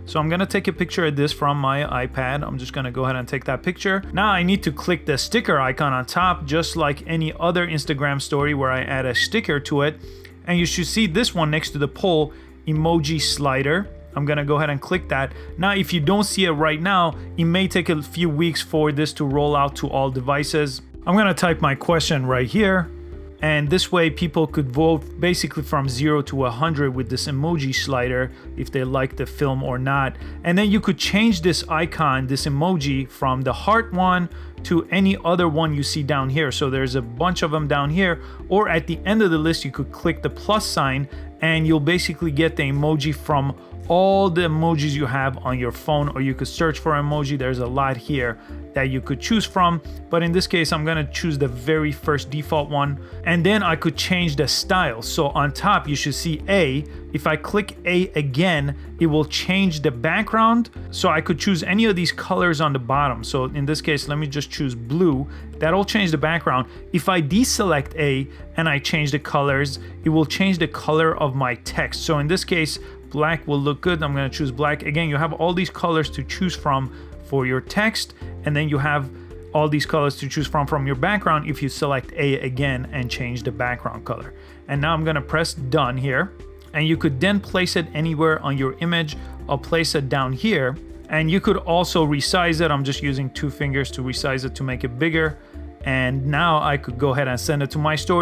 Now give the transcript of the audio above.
So I'm gonna take a picture of this from my iPad. I'm just gonna go ahead and take that picture. Now I need to click the sticker icon on top, just like any other Instagram story where I add a sticker to it. And you should see this one next to the poll, Emoji Slider. I'm gonna go ahead and click that. Now, if you don't see it right now, it may take a few weeks for this to roll out to all devices. I'm gonna type my question right here. And this way people could vote basically from 0 to 100 with this emoji slider if they like the film or not. And then you could change this icon, this emoji, from the heart one to any other one you see down here. So there's a bunch of them down here, or at the end of the list you could click the plus sign and you'll basically get the emoji from all the emojis you have on your phone, or you could search for emoji. There's a lot here that you could choose from, but in this case I'm gonna choose the very first default one, and then I could change the style. So on top you should see A. If I click A again, it will change the background, so I could choose any of these colors on the bottom. So in this case, let me just choose blue. That'll change the background. If I deselect A and I change the colors, it will change the color of my text. So in this case, black will look good. I'm going to choose black. Again, you have all these colors to choose from for your text, and then you have all these colors to choose from your background if you select A again and change the background color. And now I'm going to press done here, and you could then place it anywhere on your image. I'll place it down here, and you could also resize it. I'm just using 2 fingers to resize it to make it bigger. And now I could go ahead and send it to my story.